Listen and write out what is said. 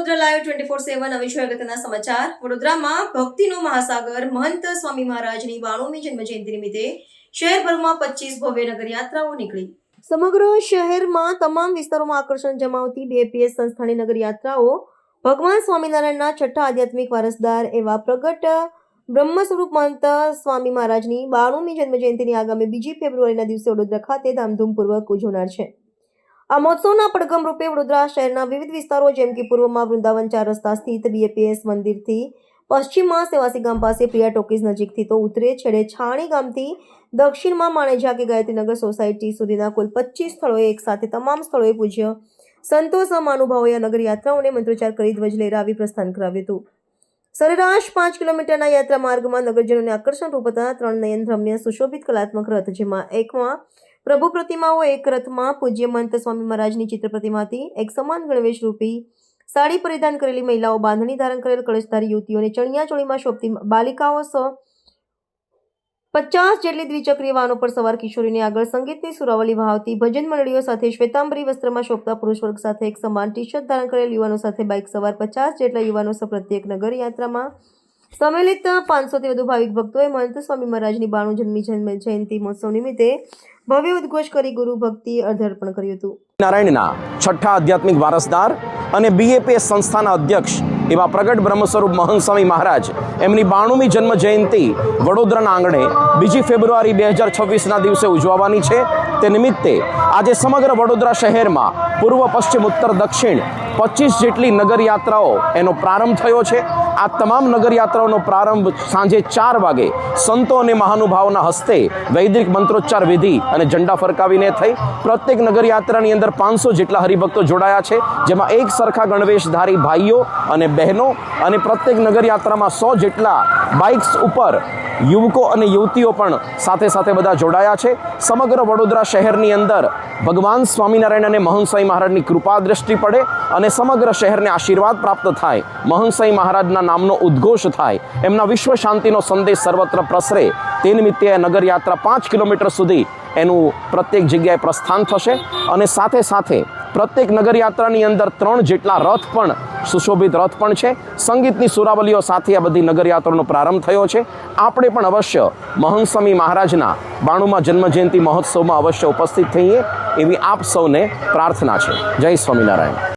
Vadodara live 24/7 હવે છે અગત્યના સમાચાર। વડોદરામાં ભક્તિનો મહાસાગર મહંત સ્વામી મહારાજની 92મી જન્મજયંતિ નિમિત્તે શહેરભરમાં 25 ભવ્ય નગરયાત્રાઓ નીકળી। સમગ્ર શહેરમાં તમામ વિસ્તારોમાં આકર્ષણ જમાવતી બીએપીએસ સંસ્થાની નગરયાત્રાઓ ભગવાન સ્વામિનારાયણના છઠ્ઠા આધ્યાત્મિક વારસદાર એવા પ્રગટ બ્રહ્મ સ્વરૂપ મહંત સ્વામી મહારાજની 92મી જન્મજયંતિની આગામી 2 ફેબ્રુઆરીના દિવસે વડોદરા ખાતે ધામધૂમપૂર્વક ઉજવનાર છે। આ મહોત્સવના પડઘમ રૂપે વડોદરા શહેરના વિવિધ વિસ્તારો જેમ કે પૂર્વમાં વૃંદાવન 4 રસ્તા સ્થિત બીએપીએસ મંદિરથી પશ્ચિમમાં સેવાસી ગામ પાસે પ્રિયા ટોકીઝ નજીકથી તો ઉત્તરે છેડે છાણી ગામથી દક્ષિણમાં માણેજા કે ગાયત્રીનગર સોસાયટી સુધીના કુલ 25 સ્થળોએ એકસાથે તમામ સ્થળોએ પૂજ્ય સંતો મહાનુભાવોએ આ નગરયાત્રાઓને મંત્રોચ્ચાર કરી ધ્વજ લહેરાવી પ્રસ્થાન કરાવ્યું હતું। સરેરાશ 5 કિલોમીટરના યાત્રા માર્ગમાં નગરજનોને આકર્ષણ રૂપ હતા 3 નયનરમ્ય સુશોભિત કલાત્મક રથ, જેમાં એકમાં પ્રભુ પ્રતિમાઓ, એક રથમાં પૂજ્ય મહંત સ્વામી મહારાજની ચિત્ર પ્રતિમા હતી, એક સમાન ગણવેશ રૂપી સાડી પરિધાન કરેલી મહિલાઓ, બાંધણી ધારણ કરેલ કળશધારી યુવતીઓને ચણિયા ચોળીમાં શોભતી બાલિકાઓ 50 જેટલી દ્વિચક્રીય વાહનો પર સવાર કિશોરીને આગળ સંગીતની સુરાવલી વહાવતી ભજન મંડળીઓ સાથે શ્વેતાંબરી વસ્ત્રમાં શોભતા પુરુષ વર્ગ સાથે એક સમાન ટી શર્ટ ધારણ કરેલ યુવાનો સાથે બાઇક સવાર 50 જેટલા યુવાનો પ્રત્યેક નગર યાત્રામાં સંમેલિત 500થી વધુ ભાવિક ભક્તોએ મહંત સ્વામી મહારાજની 92મી જન્મજયંતિ મહોત્સવ નિમિત્તે ભવ્ય ઉદ્ઘોષ કરી ગુરુ ભક્તિ અર્પણ કર્યું હતું। નારાયણના છઠ્ઠા આધ્યાત્મિક વારસદાર અને બીએપીએસ સંસ્થાના અધ્યક્ષ એવા પ્રગટ બ્રહ્મ સ્વરૂપ મહંત સ્વામી મહારાજ એમની 92મી જન્મ જયંતિ વડોદરાના આંગણે 2 ફેબ્રુઆરી 2026ના દિવસે ઉજવવાની છે। તે નિમિત્તે આજે સમગ્ર વડોદરા શહેરમાં પૂર્વ, પશ્ચિમ, ઉત્તર, દક્ષિણ 25 જેટલી નગરયાત્રાઓ એનો પ્રારંભ થયો છે। આ તમામ નગરયાત્રાઓનો પ્રારંભ સાંજે 4 વાગે સંતો અને મહાનુભાવોના હસ્તે વૈદિક મંત્રોચ્ચાર વિધિ અને ઝંડા ફરકાવીને થઈ। પ્રત્યેક નગરયાત્રાની અંદર 500 જેટલા હરિભક્તો જોડાયા છે, જેમાં એક સરખા ગણવેશધારી ભાઈઓ અને બહેનો અને પ્રત્યેક નગરયાત્રામાં 100 જેટલા બાઇક્સ ઉપર યુવકો અને યુવતીઓ પણ સાથે સાથે બધા જોડાયા છે। સમગ્ર વડોદરા શહેરની અંદર ભગવાન સ્વામિનારાયણ અને મહંત સ્વામી મહારાજની કૃપા દ્રષ્ટિ પડે અને સમગ્ર શહેરને આશીર્વાદ પ્રાપ્ત થાય, મહંત સ્વામી મહારાજના નામનો ઉદ્ઘોષ થાય, એમના વિશ્વ શાંતિનો સંદેશ સર્વત્ર પ્રસરે, તે નિમિત્તે નગરયાત્રા 5 કિલોમીટર સુધી એનું પ્રત્યેક જગ્યાએ પ્રસ્થાન થશે અને સાથે સાથે પ્રત્યેક નગરયાત્રાની અંદર 3 જેટલા રથ પણ સુશોભિત રથ પણ છે। સંગીતની સુરાવલીઓ સાથે આ બધી નગરયાત્રાનો પ્રારંભ થયો છે। આપણે પણ અવશ્ય મહંત સ્વામી મહારાજના 92મા જન્મજયંતિ મહોત્સવમાં અવશ્ય ઉપસ્થિત થઈએ એવી આપ સૌને પ્રાર્થના છે। જય સ્વામિનારાયણ।